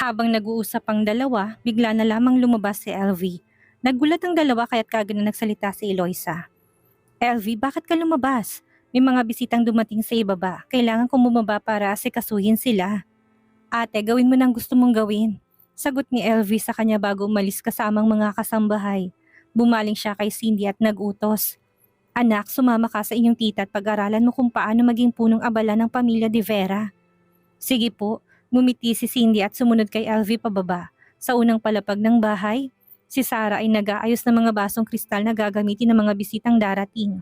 Habang nag-uusap ang dalawa, bigla na lamang lumabas si LV. Naggulat ang dalawa kaya't kagad na nagsalita si Eloisa. LV, bakit ka lumabas? May mga bisitang dumating sa ibaba. Kailangan kong bumaba para asikasuhin sila. Ate, gawin mo nang gusto mong gawin. Sagot ni LV sa kanya bago umalis kasamang mga kasambahay. Bumaling siya kay Cindy at nagutos. Anak, sumama ka sa inyong tita at pag-aralan mo kung paano maging punong abala ng pamilya de Vera. Sige po, ngumiti si Cindy at sumunod kay LV pababa. Sa unang palapag ng bahay, si Sarah ay nag-aayos ng mga basong kristal na gagamitin ng mga bisitang darating.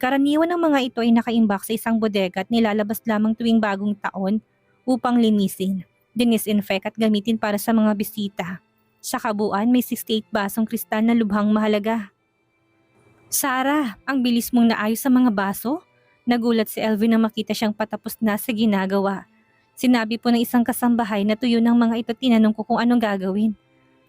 Karaniwan ng mga ito ay nakaimbak sa isang bodega at nilalabas lamang tuwing bagong taon upang linisin, dinisinfect at gamitin para sa mga bisita. Sa kabuuan, may 68 basong kristal na lubhang mahalaga. Sarah, ang bilis mong naayos sa mga baso? Nagulat si LV na makita siyang patapos na sa ginagawa. Sinabi po ng isang kasambahay na tuyo ng mga ito tinanong ko kung anong gagawin.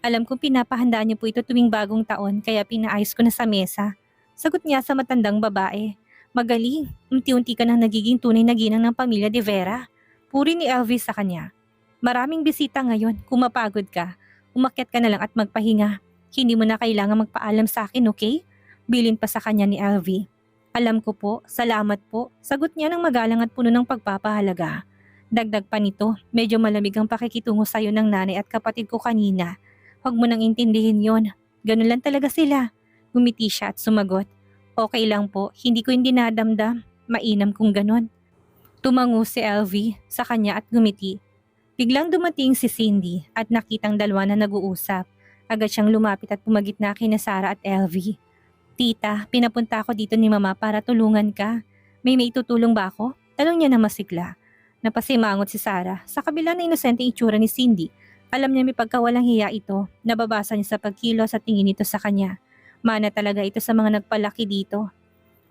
Alam kong pinapahandaan niyo po ito tuwing bagong taon kaya pinaayos ko na sa mesa. Sagot niya sa matandang babae. Magaling, unti-unti ka nang nagiging tunay na ginang ng pamilya de Vera. Puri ni Elvis sa kanya. Maraming bisita ngayon, kung mapagod ka, umakyat ka na lang at magpahinga. Hindi mo na kailangan magpaalam sa akin, okay? Bilin pa sa kanya ni LV. Alam ko po, salamat po. Sagot niya ng magalang at puno ng pagpapahalaga. Dagdag pa nito, medyo malamig ang pakikitungo sa'yo ng nanay at kapatid ko kanina. Huwag mo nang intindihin yon. Ganun lang talaga sila. Gumiti siya at sumagot. Okay lang po, hindi ko yung dinadamdam. Mainam kung ganun. Tumango si LV sa kanya at gumiti. Biglang dumating si Cindy at nakitang dalawa na nag-uusap. Agad siyang lumapit at pumagitna kina Sarah at LV. Tita, pinapunta ako dito ni Mama para tulungan ka. May maitutulong ba ako? Tanong niya na masigla. Napasimangot si Sarah. Sa kabila ng inosente itsura ni Cindy, alam niya may pagkawalang hiya ito. Nababasa niya sa pagkilos at tingin nito sa kanya. Mana talaga ito sa mga nagpalaki dito.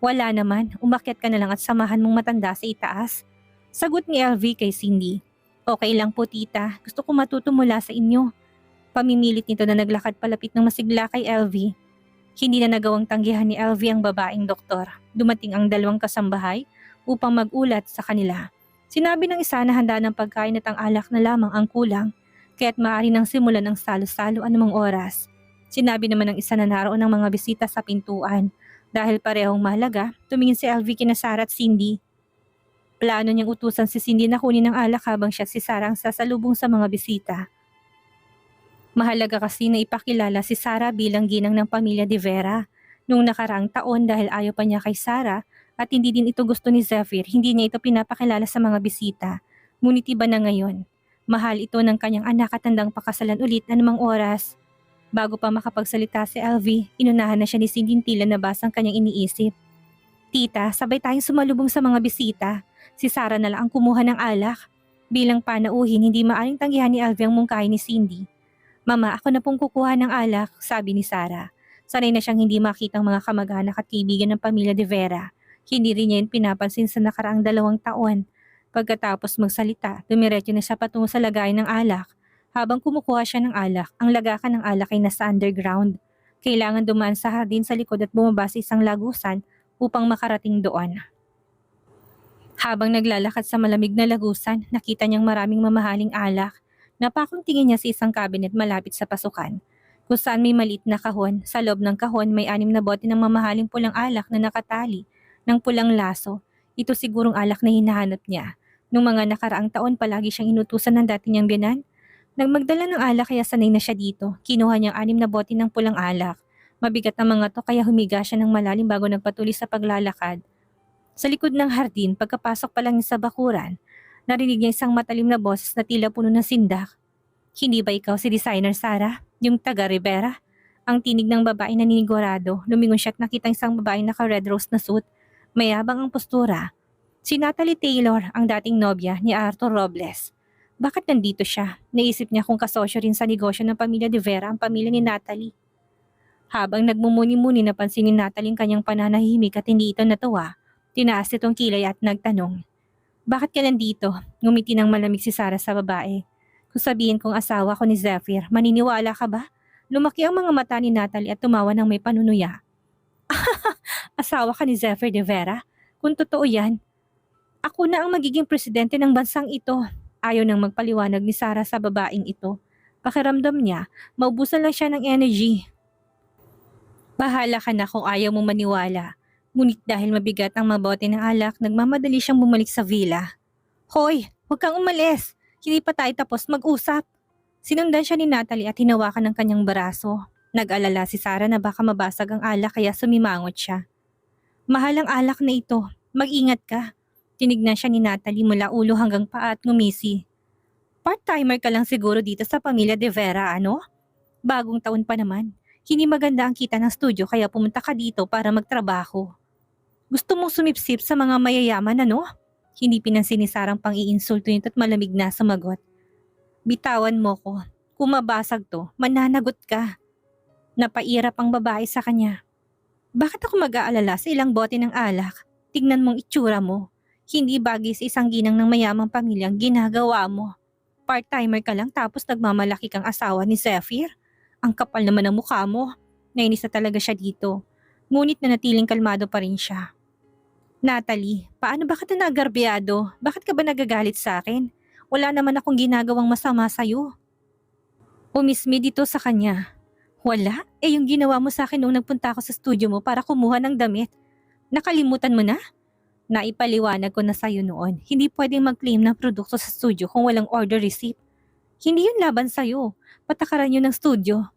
Wala naman, umakyat ka na lang at samahan mong matanda sa itaas. Sagot ni LV kay Cindy. Okay lang po tita, gusto ko matuto mula sa inyo. Pamimilit nito na naglakad palapit ng masigla kay LV. Hindi na nagawang tanggihan ni LV ang babaeng doktor. Dumating ang dalawang kasambahay upang magulat sa kanila. Sinabi ng isa na handa ng pagkain at ang alak na lamang ang kulang, kaya't maaari nang simulan ang salo-salo anumang oras. Sinabi naman ng isa na naroon ng mga bisita sa pintuan. Dahil parehong mahalaga, tumingin si LV kina Sarah at Cindy. Plano niyang utusan si Cindy na kunin ang alak habang siya si Sarah ang sasalubong sa mga bisita. Mahalaga kasi na ipakilala si Sarah bilang ginang ng pamilya de Vera. Nung nakaraang taon dahil ayaw pa niya kay Sarah at hindi din ito gusto ni Zephyr, hindi niya ito pinapakilala sa mga bisita. Ngunit iba na ngayon. Mahal ito ng kanyang anak at handang pakasalan ulit anumang oras. Bago pa makapagsalita si LV, inunahan na siya ni Cindy tila nabasa ang kanyang iniisip. Tita, sabay tayong sumalubong sa mga bisita. Si Sarah na lang ang kumuha ng alak. Bilang panauhin, hindi maaring tanggihan ni LV ang mungkahi ni Cindy. Mama, ako na pong kukuha ng alak, sabi ni Sarah. Sanay na siyang hindi makitang mga kamag-anak at kaibigan ng pamilya de Vera. Hindi rin niya yun pinapansin sa nakaraang 2 taon. Pagkatapos magsalita, dumiretso na siya patungo sa lagayan ng alak. Habang kumukuha siya ng alak, ang lagakan ng alak ay nasa underground. Kailangan dumaan sa hardin sa likod at bumaba sa isang lagusan upang makarating doon. Habang naglalakad sa malamig na lagusan, nakita niyang maraming mamahaling alak. Napakong tingin niya sa isang cabinet malapit sa pasukan, kung saan may maliit na kahon. Sa loob ng kahon may 6 na bote ng mamahaling pulang alak na nakatali ng pulang laso. Ito sigurong alak na hinahanap niya. Nung mga nakaraang taon palagi siyang inutusan ng dati niyang biyanan. Nagmagdala ng alak kaya sanay na siya dito. Kinuha niyang 6 na bote ng pulang alak. Mabigat ang mga to kaya humiga siya ng malalim bago nagpatuloy sa paglalakad. Sa likod ng hardin, pagkapasok pa lang niya sa bakuran, narinig niya isang matalim na boses na tila puno ng sindak. Hindi ba ikaw si designer Sarah? Yung taga Rivera? Ang tinig ng babae na ninigurado, lumingon siya at nakita isang babae naka-red rose na suit. Mayabang ang postura. Si Natalie Taylor, ang dating nobya ni Arthur Robles. Bakit nandito siya? Naisip niya kung kasosyo rin sa negosyo ng pamilya de Vera ang pamilya ni Natalie. Habang nagmumuni-muni napansin ni Natalie ang kanyang pananahimik at hindi ito natuwa, tinaas itong kilay at nagtanong. Bakit ka nandito? Ngumiti ng malamig si Sarah sa babae. Kung sabihin kong asawa ko ni Zephyr, maniniwala ka ba? Lumaki ang mga mata ni Natalie at tumawa ng may panunuya. Asawa ka ni Zephyr de Vera? Kung totoo yan, ako na ang magiging presidente ng bansang ito. Ayaw nang magpaliwanag ni Sarah sa babaeng ito. Pakiramdam niya, maubusan lang siya ng energy. Bahala ka na kung ayaw mo maniwala. Ngunit dahil mabigat ang mabote ng alak, nagmamadali siyang bumalik sa villa. Hoy, huwag kang umalis. Hindi pa tayo tapos mag-usap. Sinundan siya ni Natalie at hinawakan ng kanyang baraso. Nag-alala si Sarah na baka mabasag ang alak kaya sumimangot siya. Mahal ang alak na ito. Mag-ingat ka. Tinignan siya ni Natalie mula ulo hanggang paa at ngumisi. Part-timer ka lang siguro dito sa pamilya De Vera, ano? Bagong taon pa naman. Hindi maganda ang kita ng studio kaya pumunta ka dito para magtrabaho. Gusto mong sumipsip sa mga mayayaman, ano? Hindi pinansin ni Sarah ang pang-iinsulto nito at malamig na sumagot. Bitawan mo ko. Kung mabasag to, mananagot ka. Napairap ang babae sa kanya. Bakit ako mag-aalala sa ilang bote ng alak? Tignan mong itsura mo. Hindi bagay sa isang ginang ng mayamang pamilyang ginagawa mo. Part-timer ka lang tapos nagmamalaki kang asawa ni Zephyr. Ang kapal naman ng mukha mo. Nainis na talaga siya dito. Ngunit nanatiling kalmado pa rin siya. Natalie, paano ba kita nagarbyado? Bakit ka ba nagagalit sa akin? Wala naman akong ginagawang masama sa'yo. Umismi dito sa kanya. Wala? Yung ginawa mo sa akin nung nagpunta ako sa studio mo para kumuha ng damit. Nakalimutan mo na? Naipaliwanag ko na sa'yo noon. Hindi pwedeng mag-claim ng produkto sa studio kung walang order receipt. Hindi yun laban sa'yo. Patakaran yun ng studio.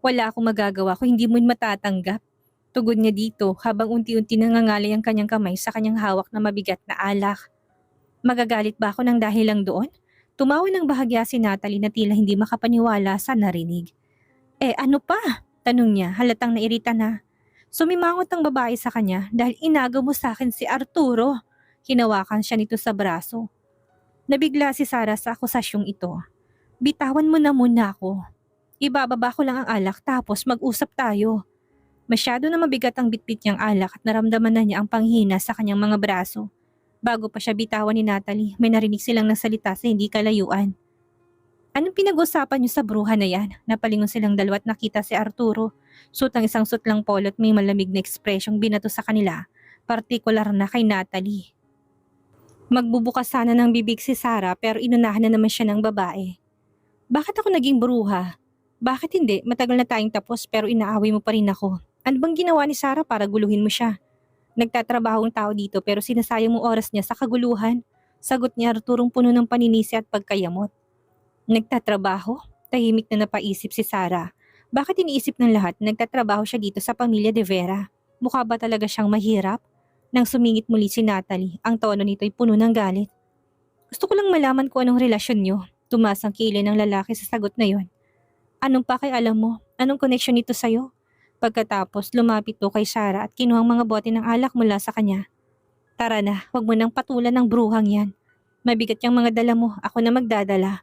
Wala akong magagawa kung hindi mo yun matatanggap. Tugod niya dito habang unti-unti nangangalay ang kanyang kamay sa kanyang hawak na mabigat na alak. Magagalit ba ako ng dahil lang doon? Tumawa ng bahagya si Natalie na tila hindi makapaniwala sa narinig. Ano pa? Tanong niya, halatang nairita na. Sumimangot ang babae sa kanya dahil inagaw mo sa akin si Arturo. Hinawakan siya nito sa braso. Nabigla si Sarah sa akusasyong ito. Bitawan mo na muna ako. Ibababa ko lang ang alak tapos mag-usap tayo. Masyado na mabigat ang bitbit niyang alak at naramdaman na niya ang panghina sa kanyang mga braso. Bago pa siya bitawan ni Natalie, may narinig silang nasalita sa hindi kalayuan. Anong pinag-usapan niyo sa bruha na yan? Napalingon silang dalawa at nakita si Arturo. Suot ang isang sutlang polo at may malamig na ekspresyong binato sa kanila, partikular na kay Natalie. Magbubukas sana ng bibig si Sarah pero inunahan na naman siya ng babae. Bakit ako naging bruha? Bakit hindi? Matagal na tayong tapos pero inaaway mo pa rin ako. Ano bang ginawa ni Sarah para guluhin mo siya? Nagtatrabaho ang tao dito pero sinasayang mo oras niya sa kaguluhan. Sagot ni Arturong puno ng paninisi at pagkayamot. Nagtatrabaho? Tahimik na napaisip si Sarah. Bakit iniisip ng lahat na nagtatrabaho siya dito sa pamilya De Vera? Mukha ba talaga siyang mahirap? Nang sumingit muli si Natalie, ang tono nito ay puno ng galit. Gusto ko lang malaman kung anong relasyon niyo. Tumaas ang kilay ng lalaki sa sagot na yon. Anong pakialam mo? Anong connection nito sa'yo? Pagkatapos lumapit to kay Sarah at kinuha ang mga bote ng alak mula sa kanya. Tara na, wag mo nang patulan ng bruhang yan. Mabigat yung mga dala mo, ako na magdadala.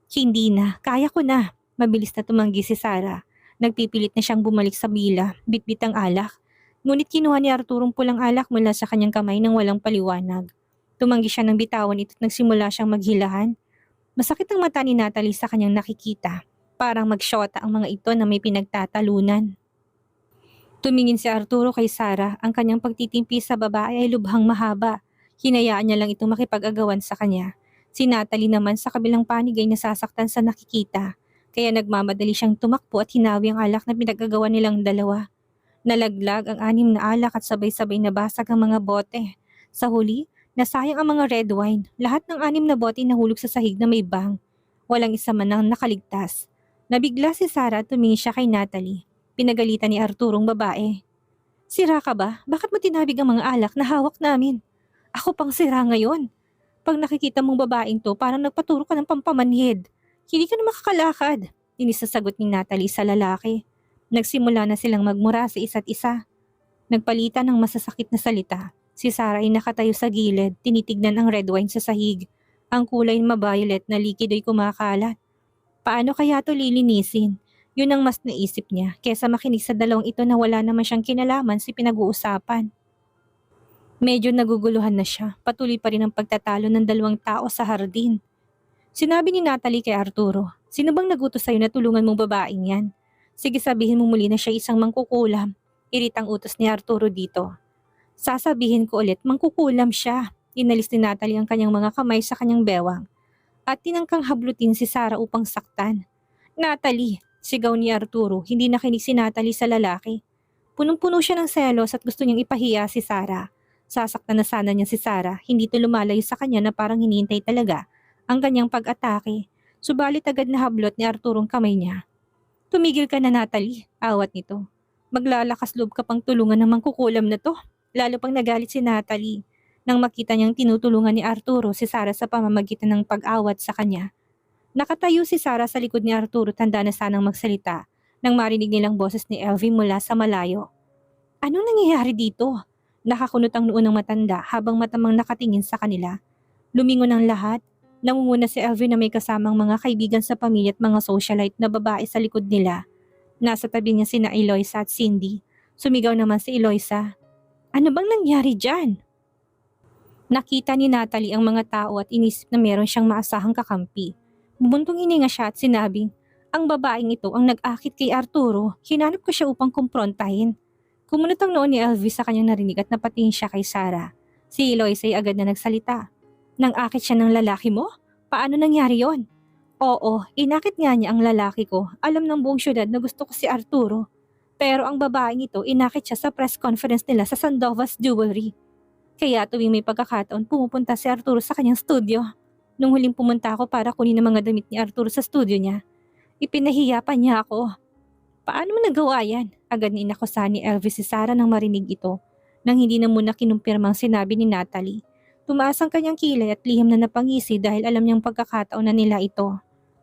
Hindi na, kaya ko na. Mabilis na tumanggi si Sarah. Nagpipilit na siyang bumalik sa bila, bitbit ang alak. Ngunit kinuha ni Arturong pulang alak mula sa kanyang kamay nang walang paliwanag. Tumanggi siya ng bitawan ito at nagsimula siyang maghilahan. Masakit ang mata ni Natalie sa kanyang nakikita. Parang magsyota ang mga ito na may pinagtatalunan. Tumingin si Arturo kay Sarah, ang kanyang pagtitimpi sa babae ay lubhang mahaba. Hinayaan niya lang itong makipag-agawan sa kanya. Si Natalie naman sa kabilang panig ay nasasaktan sa nakikita. Kaya nagmamadali siyang tumakbo at hinawi ang alak na pinag-agawan nilang dalawa. Nalaglag ang 6 na alak at sabay-sabay nabasag ang mga bote. Sa huli, nasayang ang mga red wine. Lahat ng 6 na bote nahulog sa sahig na may bang. Walang isa man ang nakaligtas. Nabigla si Sarah at tumingin siya kay Natalie. Pinagalitan ni Arturong babae. Sira ka ba? Bakit mo tinabig ang mga alak na hawak namin? Ako pang sira ngayon. Pag nakikita mong babaeng to, parang nagpaturo ka ng pampamanhid. Hindi ka na makakalakad. Inisasagot ni Natalie sa lalaki. Nagsimula na silang magmura sa isa't isa. Nagpalitan ng masasakit na salita. Si Sarah ay nakatayo sa gilid, tinitignan ang red wine sa sahig. Ang kulay ma-violet na likido ay kumakalat. Paano kaya to lilinisin? Yun ang mas naisip niya kesa makinig sa dalawang ito na wala naman siyang kinalaman sa pinag-uusapan. Medyo naguguluhan na siya, patuloy pa rin ang pagtatalo ng 2 tao sa hardin. Sinabi ni Natalie kay Arturo, sino bang nagutos sa'yo na tulungan mong babaeng yan? Sige sabihin mo muli na siya isang mangkukulam. Iritang utos ni Arturo dito. Sasabihin ko ulit, mangkukulam siya. Inalis ni Natalie ang kanyang mga kamay sa kanyang bewang. at tinangkang hablutin si Sarah upang saktan. Natalie, sigaw ni Arturo, hindi nakinig si Natalie sa lalaki. Punong-puno siya ng selos at gusto niyang ipahiya si Sarah. Sasaktan na sana niya si Sarah, hindi ito lumalayo sa kanya na parang hinihintay talaga ang kanyang pag-atake. Subalit agad na hablot ni Arturo ang kamay niya. Tumigil ka na, Natalie, awat nito. Maglalakas loob ka pang tulungan ng mangkukulam na to. Lalo pang nagalit si Natalie nang makita niyang tinutulungan ni Arturo si Sarah sa pamamagitan ng pag-awat sa kanya. Nakatayo si Sarah sa likod ni Arturo, tanda na sanang magsalita nang marinig nilang boses ni Elvie mula sa malayo. Anong nangyayari dito? Nakakunot ang noo ng matanda habang matamang nakatingin sa kanila. Lumingon ang lahat. Nangunguna si Elvie na may kasamang mga kaibigan sa pamilya at mga socialite na babae sa likod nila. Nasa tabi niya sina Eloisa at Cindy. Sumigaw naman si Eloisa. Ano bang nangyari dyan? Nakita ni Natalie ang mga tao at inisip na meron siyang maasahang kakampi. Bumuntong hininga siya at sinabing, ang babaeng ito ang nag-akit kay Arturo. Hinanap ko siya upang kumprontahin. Kumunot ang noo ni Elvie sa kanyang narinig at napatingin siya kay Sarah. Si Eloisa ay agad na nagsalita. Nang akit siya ng lalaki mo? Paano nangyari yon? Oo, inakit nga niya ang lalaki ko. Alam ng buong syudad na gusto ko si Arturo. Pero ang babaeng ito, inakit siya sa press conference nila sa Sandovas Jewelry. Kaya tuwing may pagkakataon, pumupunta si Arturo sa kanyang studio. Nung huling pumunta ako para kunin ang mga damit ni Arturo sa studio niya, ipinahiya pa niya ako. Paano mo nagawa yan? Agad na inakusahan ni Elvis si Sarah nang marinig ito, nang hindi na muna kinumpirmang sinabi ni Natalie. Tumaas ang kanyang kilay at liham na napangisi dahil alam niyang pagkakataon na nila ito.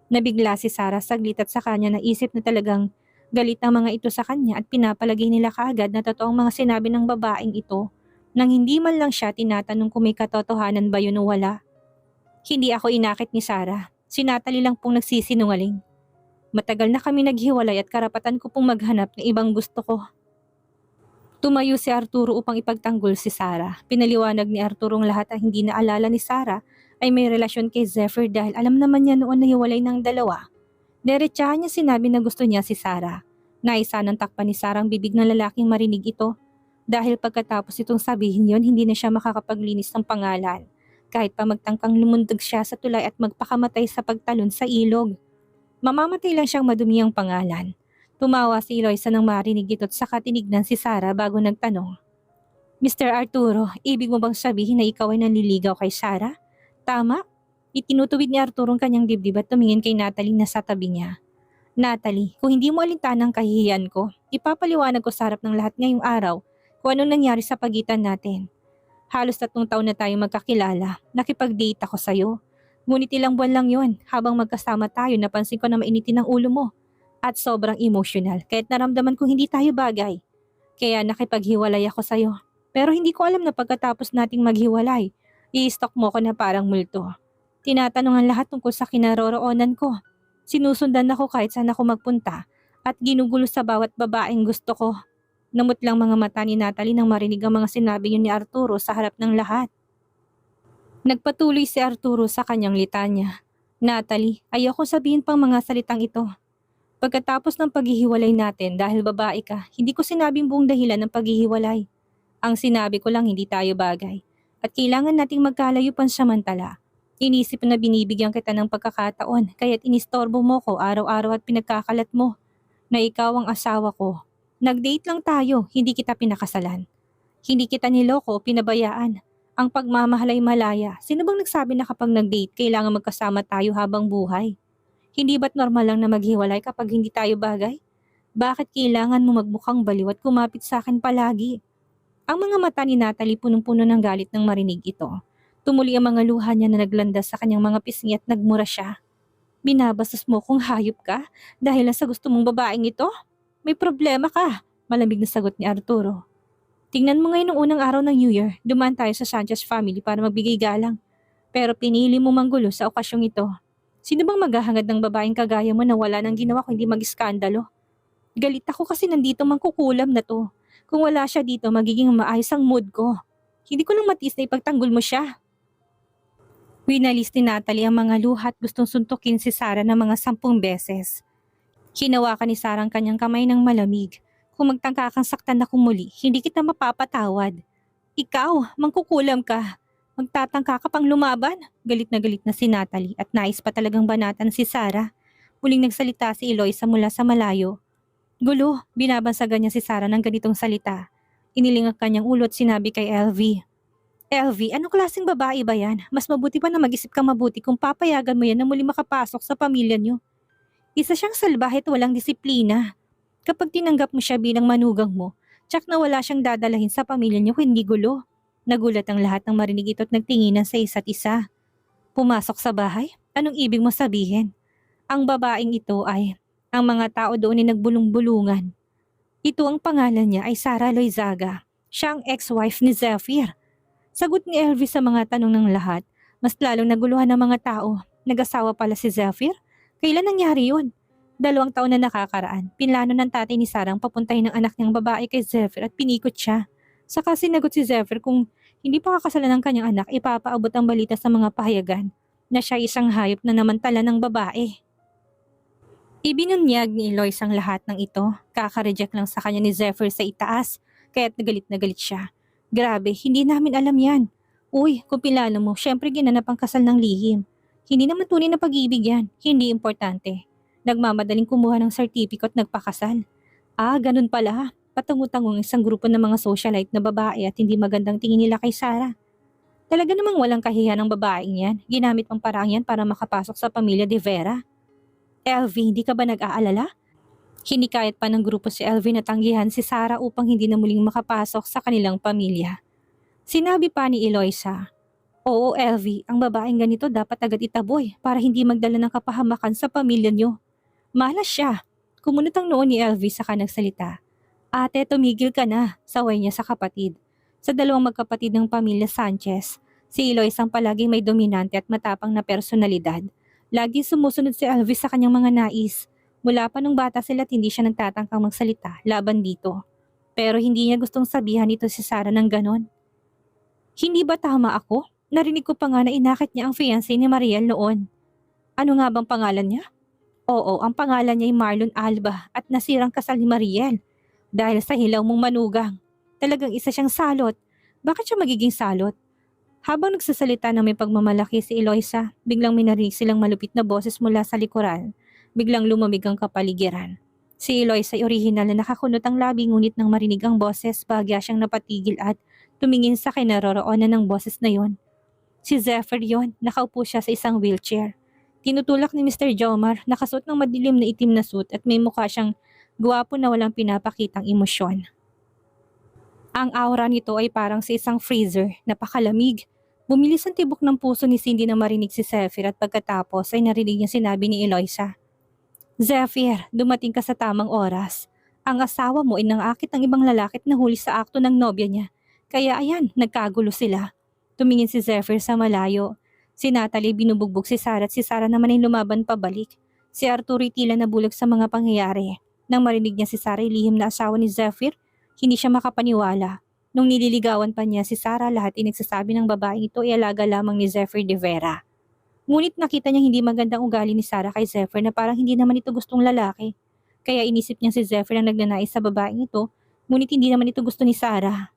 Nabigla si Sarah saglit at sa kanya naisip na talagang galit ang mga ito sa kanya at pinapalagay nila kaagad na totoong mga sinabi ng babaeng ito nang hindi man lang siya tinatanong kung may katotohanan ba yun o wala. Hindi ako inakit ni Sarah. Si Natalie lang pong nagsisinungaling. Matagal na kami naghiwalay at karapatan ko pong maghanap ng ibang gusto ko. Tumayo si Arturo upang ipagtanggol si Sarah. Pinaliwanag ni Arturo ang lahat ang hindi naalala ni Sarah ay may relasyon kay Zephyr dahil alam naman niya noon na hiwalay ng dalawa. Diretsahan niya sinabi na gusto niya si Sarah. Naisa ng takpan ni Sarah ang bibig ng lalaking marinig ito. Dahil pagkatapos itong sabihin yon, hindi na siya makakapaglinis ng pangalan. Kahit pa magtangkang lumundag siya sa tulay at magpakamatay sa pagtalon sa ilog. Mamamatay lang siyang madumi ang pangalan. Tumawa si Eloisa nang marinig ito at saka tinignan si Sarah bago nagtanong. Mr. Arturo, ibig mo bang sabihin na ikaw ay nanliligaw kay Sarah? Tama? Itinutuwid ni Arturo ang kanyang dibdib at tumingin kay Natalie na sa tabi niya. Natalie, kung hindi mo alintanang kahihiyan ko, ipapaliwanag ko sa harap ng lahat ngayong araw kung anong nangyari sa pagitan natin. Halos 3 taon na tayo magkakilala. Nakipag-date ako sa'yo. Ngunit ilang buwan lang yon. Habang magkasama tayo, napansin ko na mainitin ang ulo mo. At sobrang emotional, kahit naramdaman kong hindi tayo bagay. Kaya nakipaghiwalay ako sa'yo. Pero hindi ko alam na pagkatapos nating maghiwalay, i-stalk mo ko na parang multo. Tinatanong ang lahat tungkol sa kinaroroonan ko. Sinusundan ako kahit saan ako magpunta at ginugulo sa bawat babaeng gusto ko. Namut lang mga mata ni Natalie nang marinig ang mga sinabi niya ni Arturo sa harap ng lahat. Nagpatuloy si Arturo sa kanyang litanya. Natalie, ayoko sabihin pang mga salitang ito. Pagkatapos ng paghihiwalay natin dahil babae ka, hindi ko sinabing buong dahilan ng paghihiwalay. Ang sinabi ko lang hindi tayo bagay. At kailangan nating magkalayo pansamantala. Inisip na binibigyan kita ng pagkakataon kaya't inistorbo mo ko araw-araw at pinagkakalat mo na ikaw ang asawa ko. Nag-date lang tayo, hindi kita pinakasalan. Hindi kita niloko o pinabayaan. Ang pagmamahal ay malaya. Sino bang nagsabi na kapag nag-date kailangan magkasama tayo habang buhay? Hindi ba't normal lang na maghiwalay kapag hindi tayo bagay? Bakit kailangan mo magmukhang baliw at kumapit sa akin palagi? Ang mga mata ni Natalie punong-puno ng galit nang marinig ito. Tumuli ang mga luha niya na naglandas sa kanyang mga pisngi at nagmura siya. Binabastos mo kung hayop ka dahil lang sa gusto mong babaeng ito? May problema ka, malamig na sagot ni Arturo. Tingnan mo ngayon ng unang araw ng New Year, dumaan tayo sa Sanchez family para magbigay galang. Pero pinili mo manggulo sa okasyong ito. Sino bang maghahangad ng babaeng kagaya mo na wala nang ginawa kundi mag-iskandalo? Galit ako kasi nandito mangkukulam na to. Kung wala siya dito, magiging maayos ang mood ko. Hindi ko lang matiis na ipagtanggol mo siya. Winalis ni Natalie ang mga luha at gustong suntukin si Sarah ng mga 10 beses. Hinawakan ni Sarah ang kanyang kamay ng malamig. Kung magtangka kang saktan ako muli, hindi kita mapapatawad. Ikaw, mangkukulam ka. Magtatangka ka pang lumaban? Galit na si Natalie at nais pa talagang banatan si Sarah. Muling nagsalita si Eloisa mula sa malayo. Gulo, binabansagan niya si Sarah ng ganitong salita. Iniling ang kanyang ulo at sinabi kay LV. LV, anong klaseng babae ba yan? Mas mabuti pa na mag-isip ka mabuti kung papayagan mo yan na muli makapasok sa pamilya niyo. Isa siyang salbahe at walang disiplina. Kapag tinanggap mo siya bilang manugang mo, tsak na wala siyang dadalahin sa pamilya niyo kung hindi gulo. Nagulat ang lahat ng marinig ito at nagtinginan sa isa't isa. Pumasok sa bahay? Anong ibig mo sabihin? Ang babaeng ito ay, ang mga tao doon ay nagbulong-bulungan. Ito ang pangalan niya ay Sarah Loizaga. Siya ang ex-wife ni Zephyr. Sagot ni Elvis sa mga tanong ng lahat. Mas lalong naguluhan ng mga tao. Nag-asawa pala si Zephyr? Kailan nangyari yun? 2 taon na nakakaraan. Pinlano ng tatay ni Sarah ang papuntahin ng anak niyang babae kay Zephyr at pinikot siya. Saka sinagot si Zephyr kung hindi pa kakasalan ng kanyang anak, ipapaabot ang balita sa mga pahayagan na siya isang hayop na namantala ng babae. Ibinunyag ni Eloise ang lahat ng ito. Kaka-reject lang sa kanya ni Zephyr sa itaas, kaya't na galit siya. Grabe, hindi namin alam yan. Uy, kung pilano mo, syempre ginanap ang kasal ng lihim. Hindi naman tunay na pag-ibig yan, hindi importante. Nagmamadaling kumuha ng sertipiko at nagpakasal. Ah, ganun pala. Patungo-tangong isang grupo ng mga socialite na babae at hindi magandang tingin nila kay Sarah. Talaga namang walang kahihiyan ng babaeng yan. Ginamit pang parang yan para makapasok sa pamilya de Vera. LV, hindi ka ba nag-aalala? Hinikayat pa ng grupo si LV na tanggihan si Sarah upang hindi na muling makapasok sa kanilang pamilya. Sinabi pa ni Eloisa, Oo LV, ang babaeng ganito dapat agad itaboy para hindi magdala ng kapahamakan sa pamilya niyo. Malas siya. Kumunot ang noon ni LV saka nagsalita. Ate, tumigil ka na, saway niya sa kapatid. Sa dalawang magkapatid ng pamilya Sanchez, si Eloisa ang palaging may dominante at matapang na personalidad. Lagi sumusunod si Elvis sa kanyang mga nais. Mula pa nung bata sila at hindi siya nagtatangkang magsalita laban dito. Pero hindi niya gustong sabihan ito si Sarah ng ganon. Hindi ba tama ako? Narinig ko pa nga na inakit niya ang fiancé ni Mariel noon. Ano nga bang pangalan niya? Oo, ang pangalan niya ay Marlon Alba at nasirang kasal ni Mariel. Dahil sa hilaw mong manugang. Talagang isa siyang salot. Bakit siya magiging salot? Habang nagsasalita ng may pagmamalaki si Eloisa, biglang may narinig silang malupit na boses mula sa likuran. Biglang lumamig ang kapaligiran. Si Eloisa ay orihinal na nakakunot ang labi ngunit nang marinig ang boses, bahagya siyang napatigil at tumingin sa kinaroroonan ng boses na yon. Si Zephyr yon, nakaupo siya sa isang wheelchair. Tinutulak ni Mr. Jomar, nakasuot ng madilim na itim na suit at may mukha siyang gwapo na walang pinapakitang emosyon. Ang aura nito ay parang sa isang freezer, napakalamig. Bumilis ang tibok ng puso ni Cindy na marinig si Zephyr at pagkatapos ay narinig niya sinabi ni Eloisa. Zephyr, dumating ka sa tamang oras. Ang asawa mo ay nangakit ng ibang lalaki at nahuli sa akto ng nobya niya. Kaya ayan, nagkagulo sila. Tumingin si Zephyr sa malayo. Si Natalie binubugbog si Sarah at si Sarah naman ay lumaban pabalik. Si Arturo ay tila nabulag sa mga pangyayari. Nang marinig niya si Sarah ay lihim na asawa ni Zephyr, hindi siya makapaniwala. Nung nililigawan pa niya si Sarah, lahat ay nagsasabi ng babaeng ito ay alaga lamang ni Zephyr de Vera. Ngunit nakita niya hindi magandang ugali ni Sarah kay Zephyr na parang hindi naman ito gustong lalaki. Kaya inisip niya si Zephyr ang nagnanais sa babaeng ito, ngunit hindi naman ito gusto ni Sarah.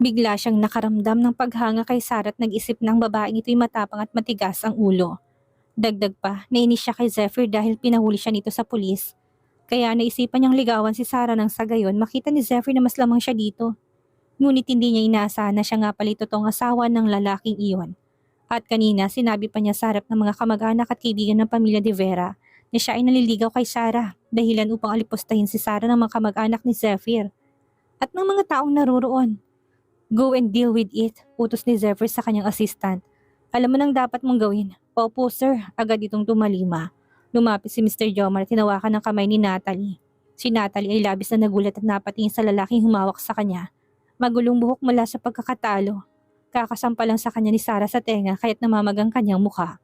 Bigla siyang nakaramdam ng paghanga kay Sarah at nag-isip ng babaeng ito'y matapang at matigas ang ulo. Dagdag pa, nainis siya kay Zephyr dahil pinahuli siya nito sa pulis. Kaya naisipan niyang ligawan si Sarah nang sa gayon makita ni Zephyr na mas lamang siya dito. Ngunit hindi niya inaasahan na siya nga pala totoong asawa ng lalaking iyon. At kanina sinabi pa niya sa harap ng mga kamag-anak at kaibigan ng pamilya de Vera na siya ay naliligaw kay Sarah dahilan upang alipustahin si Sarah ng mga kamag-anak ni Zephyr. At ng mga taong naroroon. Go and deal with it, utos ni Zephyr sa kanyang assistant. Alam mo nang dapat mong gawin. Opo sir, agad itong tumalima. Lumapit si Mr. Jomar at tinawakan ng kamay ni Natalie. Si Natalie ay labis na nagulat at napatingin sa lalaking humawak sa kanya. Magulong buhok mula sa pagkakatalo. Kakasampa lang sa kanya ni Sarah sa tenga kaya't namamagang kanyang mukha.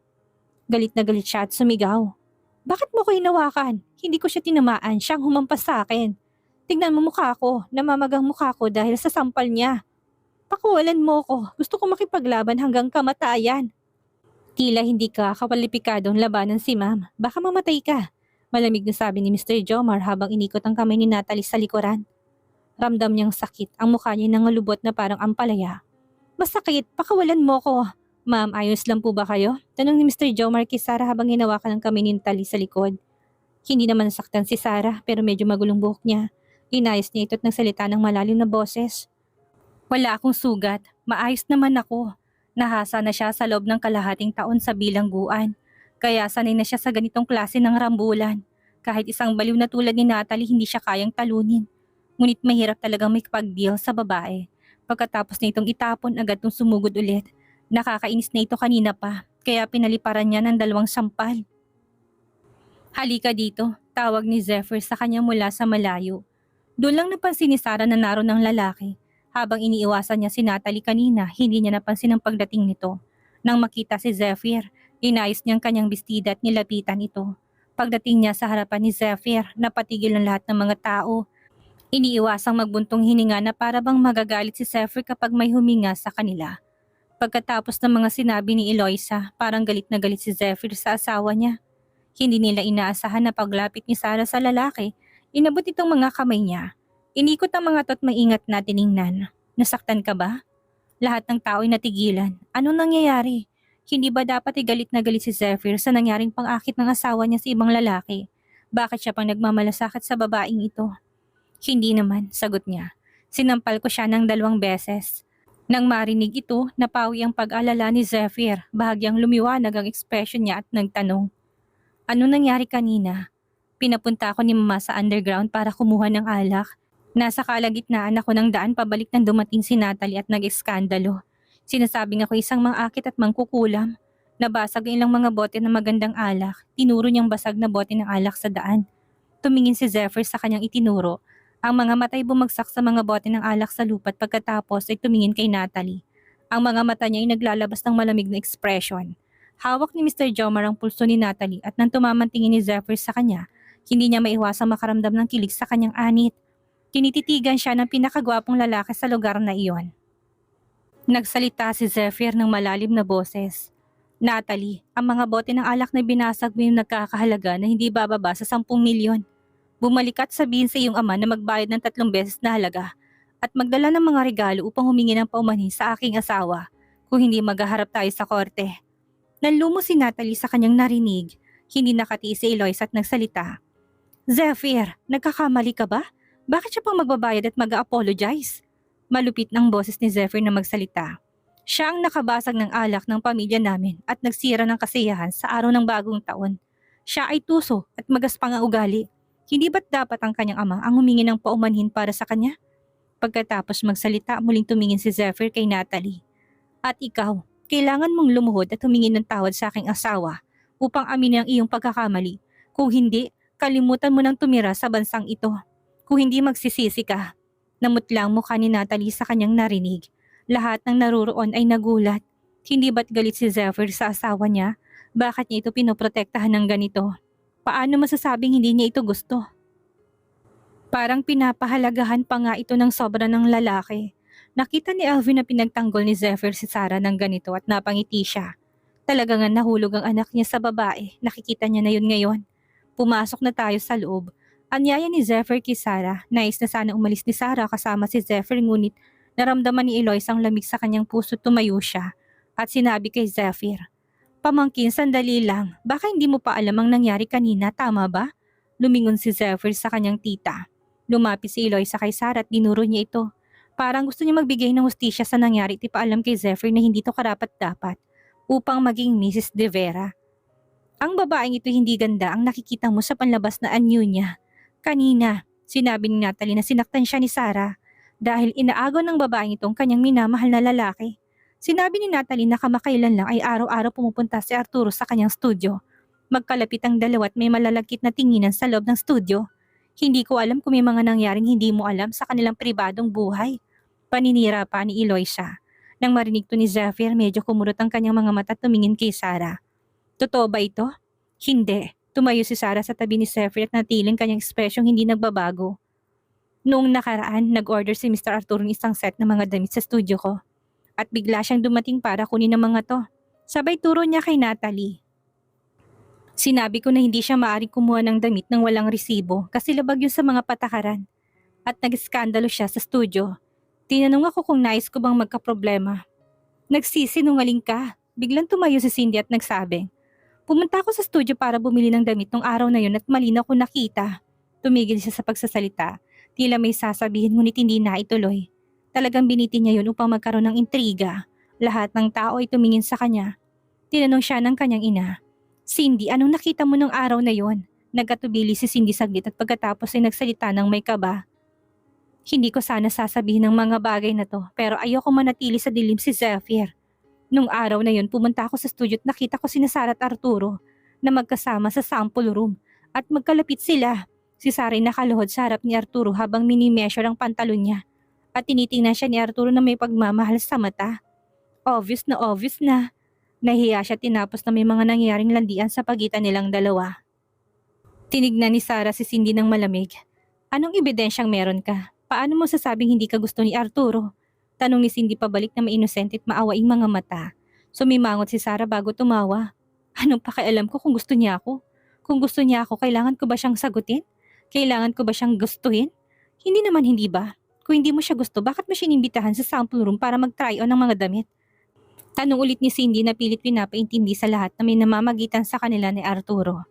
Galit na galit siya at sumigaw. Bakit mo ko hinawakan? Hindi ko siya tinamaan, siyang humampas sa akin. Tignan mo mukha ko, namamagang mukha ko dahil sa sampal niya. Pakuwalan mo ko, gusto ko makipaglaban hanggang kamatayan. Tila hindi ka kakwalipikadong labanan si ma'am. Baka mamatay ka. Malamig na sabi ni Mr. Jomar habang inikot ang kamay ni Natalie sa likuran. Ramdam niyang sakit. Ang mukha niya nangalubot na parang ampalaya. Masakit, pakawalan mo ko. Ma'am, ayos lang po ba kayo? Tanong ni Mr. Jomar kay Sarah habang hinawakan ng kamay ni Natalie sa likod. Hindi naman nasaktan si Sarah pero medyo magulong buhok niya. Inayos niya ito at nagsalita ng malalim na boses. Wala akong sugat, maayos naman ako. Nahasa na siya sa loob ng kalahating taon sa bilangguan. Kaya sanay na siya sa ganitong klase ng rambulan. Kahit isang baliw na tulad ni Natalie hindi siya kayang talunin. Ngunit mahirap talagang may kapag-deal sa babae. Pagkatapos na itong itapon agad nung sumugod ulit. Nakakainis na ito kanina pa, kaya pinaliparan niya ng 2 sampal. Halika dito, tawag ni Zephyr sa kanya mula sa malayo. Doon lang napansin ni Sarah na naroon ng lalaki. Habang iniiwasan niya si Natalie kanina, hindi niya napansin ang pagdating nito. Nang makita si Zephyr, inayos niyang kanyang bestida at nilapitan ito. Pagdating niya sa harapan ni Zephyr, napatigil ang lahat ng mga tao. Iniiwasang magbuntong hininga na para bang magagalit si Zephyr kapag may huminga sa kanila. Pagkatapos ng mga sinabi ni Eloisa, parang galit na galit si Zephyr sa asawa niya. Hindi nila inaasahan na paglapit ni Sarah sa lalaki, inabot itong mga kamay niya. Inikot ang mga to't maingat na tiningnan. Nasaktan ka ba? Lahat ng tao ay natigilan. Anong nangyayari? Hindi ba dapat igalit na galit si Zephyr sa nangyaring pang-akit ng asawa niya sa ibang lalaki? Bakit siya pang nagmamalasakit sa babaeng ito? Hindi naman, sagot niya. Sinampal ko siya ng 2 beses. Nang marinig ito, napawi ang pag-alala ni Zephyr. Bahagyang lumiwanag ang ekspresyon niya at nagtanong. Ano nangyari kanina? Pinapunta ako ni Mama sa underground para kumuha ng alak. Nasa kalagitnaan ako ng daan pabalik nang dumating si Natalie at nag-eskandalo. Sinasabing ako isang mang-akit at mangkukulam. Nabasag ang ilang mga bote ng magandang alak. Tinuro niyang basag na bote ng alak sa daan. Tumingin si Zephyr sa kanyang itinuro. Ang mga matay bumagsak sa mga bote ng alak sa lupa at pagkatapos ay tumingin kay Natalie. Ang mga mata niya ay naglalabas ng malamig na ekspresyon. Hawak ni Mr. Jomar ang pulso ni Natalie at nang tumamantingin ni Zephyr sa kanya, hindi niya maiwasang makaramdam ng kilig sa kanyang anit. Tinititigan siya ng pinakagwapong lalaki sa lugar na iyon. Nagsalita si Zephyr ng malalim na boses. Natalie, ang mga bote ng alak na binasag mo yung nagkakahalaga na hindi bababa sa 10 milyon. Bumalik at sabihin sa iyong ama na magbayad ng 3 beses na halaga at magdala ng mga regalo upang humingi ng paumanhin sa aking asawa kung hindi maghaharap tayo sa korte. Nanlumo si Natalie sa kanyang narinig. Hindi nakatiis si Eloise at nagsalita. Zephyr, nagkakamali ka ba? Bakit siya pang magbabayad at mag-apologize? Malupit ng boses ni Zephyr na magsalita. Siya ang nakabasag ng alak ng pamilya namin at nagsira ng kasiyahan sa araw ng bagong taon. Siya ay tuso at magaspang ang ugali. Hindi ba't dapat ang kanyang ama ang humingi ng paumanhin para sa kanya? Pagkatapos magsalita, muling tumingin si Zephyr kay Natalie. At ikaw, kailangan mong lumuhod at humingi ng tawad sa aking asawa upang aminin ang iyong pagkakamali. Kung hindi, kalimutan mo nang tumira sa bansang ito. Kung hindi magsisisi ka. Namutlang mukha ni Natalie sa kanyang narinig. Lahat ng naruroon ay nagulat. Hindi ba't galit si Zephyr sa asawa niya? Bakit niya ito pinoprotektahan ng ganito? Paano masasabing hindi niya ito gusto? Parang pinapahalagahan pa nga ito ng sobra ng lalaki. Nakita ni Alvin na pinagtanggol ni Zephyr si Sarah ng ganito at napangiti siya. Talaga nga nahulog ang anak niya sa babae. Nakikita niya na yun ngayon. Pumasok na tayo sa loob. Anyaya ni Zephyr kay Sarah. Nais na sana umalis ni Sarah kasama si Zephyr ngunit naramdaman ni Eloise ang lamig sa kanyang puso. Tumayo siya at sinabi kay Zephyr. Pamangkin, sandali lang. Baka hindi mo pa alam ang nangyari kanina, tama ba? Lumingon si Zephyr sa kanyang tita. Lumapit si Eloisa kay Sarah at dinuro niya ito. Parang gusto niya magbigay ng hustisya sa nangyari at ipaalam kay Zephyr na hindi ito karapat-dapat upang maging Mrs. De Vera. Ang babaeng ito hindi ganda ang nakikita mo sa panlabas na anyo niya. Kanina, sinabi ni Natalie na sinaktan siya ni Sarah dahil inaagaw ng babaeng itong kanyang minamahal na lalaki. Sinabi ni Natalie na kamakailan lang ay araw-araw pumupunta si Arturo sa kanyang studio. Magkalapit ang dalawa at may malalagkit na tinginan sa loob ng studio. Hindi ko alam kung may mga nangyaring hindi mo alam sa kanilang pribadong buhay. Paninira pa ni Eloisa. Nang marinig to ni Zephyr, medyo kumurot ang kanyang mga mata at tumingin kay Sarah. Totoo ba ito? Hindi. Tumayo si Sarah sa tabi ni Zephyr at natiling kanyang espresyong hindi nagbabago. Noong nakaraan, nag-order si Mr. Arturo ng isang set ng mga damit sa studio ko. At bigla siyang dumating para kunin ang mga to. Sabay turo niya kay Natalie. Sinabi ko na hindi siya maaaring kumuha ng damit nang walang resibo kasi labag yun sa mga patakaran. At nag-iskandalo siya sa studio. Tinanong ako kung nais ko bang magkaproblema. Nagsisinungaling ka. Biglang tumayo si Cindy at nagsabi, pumunta ako sa studio para bumili ng damit nung araw na yun at malinaw ko nakita. Tumigil siya sa pagsasalita. Tila may sasabihin ngunit hindi na ituloy. Talagang binitin niya yun upang magkaroon ng intriga. Lahat ng tao ay tumingin sa kanya. Tinanong siya ng kanyang ina, Cindy, anong nakita mo nung araw na yon? Nagkatubili si Cindy saglit at pagkatapos ay nagsalita ng may kaba. Hindi ko sana sasabihin ng mga bagay na to pero ayoko manatili sa dilim si Zephyr. Nung araw na yun pumunta ako sa studio at nakita ko sina Sarah at Arturo na magkasama sa sample room at magkalapit sila. Si Sarah ay nakaluhod sa harap ni Arturo habang mini-measure ang pantalon niya at tinitingnan siya ni Arturo na may pagmamahal sa mata. Obvious na obvious na. Nahiya siya tinapos na may mga nangyaring landian sa pagitan nilang dalawa. Tinignan ni Sarah si Cindy ng malamig. Anong ebidensyang meron ka? Paano mo sasabing hindi ka gusto ni Arturo? Tanong ni Cindy pabalik na mainosente at maawaing mga mata. Sumimangot si Sarah bago tumawa. Anong pakialam ko kung gusto niya ako? Kung gusto niya ako, kailangan ko ba siyang sagutin? Kailangan ko ba siyang gustuhin? Hindi naman hindi ba? Kung hindi mo siya gusto, bakit mo siya inimbitahan sa sample room para mag-try on ng mga damit? Tanong ulit ni Cindy na pilit pinapaintindi sa lahat na may namamagitan sa kanila ni Arturo.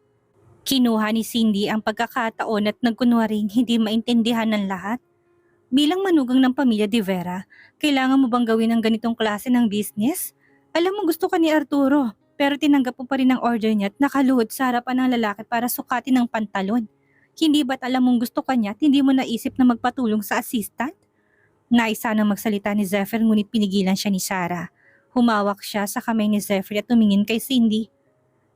Kinuha ni Cindy ang pagkakataon at nagkunwaring hindi maintindihan ng lahat. Bilang manugang ng pamilya De Vera, kailangan mo bang gawin ang ganitong klase ng business? Alam mo gusto ka ni Arturo, pero tinanggap mo pa rin ang order niya at nakaluhod sa harapan ng lalaki para sukatin ang pantalon. Hindi ba't alam mong gusto ka niya at hindi mo naisip na magpatulong sa assistant? Nais sanang magsalita ni Zephyr ngunit pinigilan siya ni Sarah. Humawak siya sa kamay ni Zephyr at tumingin kay Cindy.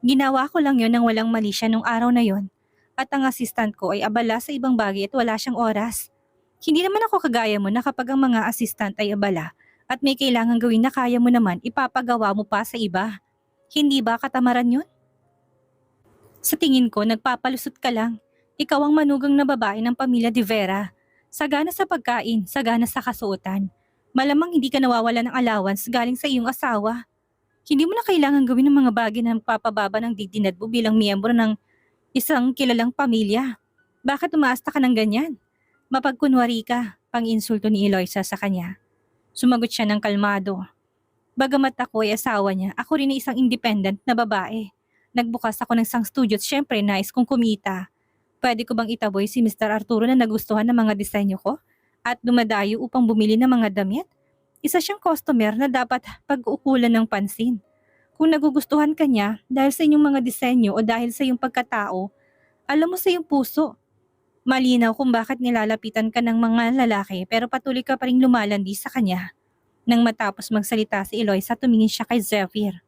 Ginawa ko lang yon nang walang mali siya nung araw na yon. At ang assistant ko ay abala sa ibang bagay at wala siyang oras. Hindi naman ako kagaya mo na kapag ang mga assistant ay abala at may kailangan gawin na kaya mo naman ipapagawa mo pa sa iba. Hindi ba katamaran yun? Sa tingin ko, nagpapalusot ka lang. Ikaw ang manugang na babae ng pamilya De Vera. Sagana sa pagkain, sagana sa kasuotan. Malamang hindi ka nawawala ng allowance galing sa iyong asawa. Hindi mo na kailangan gawin ng mga bagay na magpapababa ng dignidad mo bilang miyembro ng isang kilalang pamilya. Bakit umaasta ka ng ganyan? Mapagkunwari ka, pang-insulto ni Eloisa sa kanya. Sumagot siya ng kalmado. Bagamat ako ay asawa niya, ako rin ay isang independent na babae. Nagbukas ako ng isang studio at syempre nais kong kumita. Pwede ko bang itaboy si Mr. Arturo na nagustuhan ng mga disenyo ko at dumadayo upang bumili ng mga damit? Isa siyang customer na dapat pag-uukulan ng pansin. Kung nagugustuhan ka niya dahil sa inyong mga disenyo o dahil sa iyong pagkatao, alam mo sa iyong puso. Malinaw kung bakit nilalapitan ka ng mga lalaki pero patuloy ka pa rin lumalandi sa kanya. Nang matapos magsalita si Eloisa, tumingin siya kay Zephyr.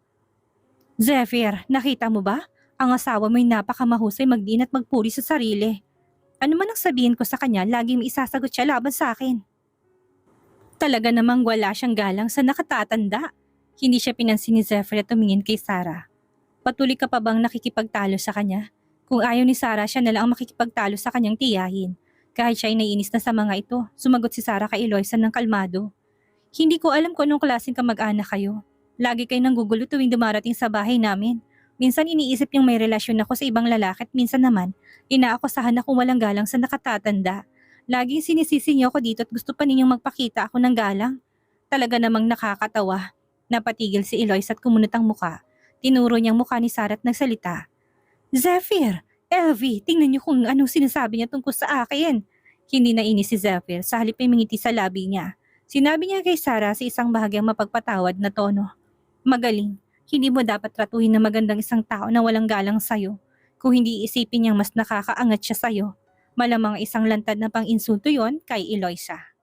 Zephyr, nakita mo ba? Ang asawa mo'y napakamahusay magdiin at magpuri sa sarili. Ano man ang sabihin ko sa kanya, laging may isasagot siya laban sa akin. Talaga namang wala siyang galang sa nakatatanda. Hindi siya pinansin ni Zephyr at tumingin kay Sarah. Patuloy ka pa bang nakikipagtalo sa kanya? Kung ayaw ni Sarah, siya na lang ang makikipagtalo sa kanyang tiyahin. Kahit siya ay naiinis na sa mga ito, sumagot si Sarah kay Eloisa ng kalmado. Hindi ko alam kung anong klaseng kamag-anak kayo. Lagi kayo nanggugulo tuwing dumarating sa bahay namin. Minsan iniisip niyang may relasyon ako sa ibang lalaki at minsan naman, inaakusahan akong walang galang sa nakatatanda. Laging sinisisi niyo ako dito at gusto pa ninyong magpakita ako ng galang. Talaga namang nakakatawa. Napatigil si Eloisa at kumunot ang muka. Tinuro niyang mukha ni Sarah at nagsalita. Zephyr! Elvie, tingnan niyo kung anong sinasabi niya tungkol sa akin. Hindi nainis si Zephyr, sa halip ay mingiti sa labi niya. Sinabi niya kay Sarah sa isang bahagyang mapagpatawad na tono. Magaling, hindi mo dapat tratuhin na magandang isang tao na walang galang sa'yo. Kung hindi isipin niyang mas nakakaangat siya sa'yo, malamang isang lantad na pang-insulto yon kay Eloisa.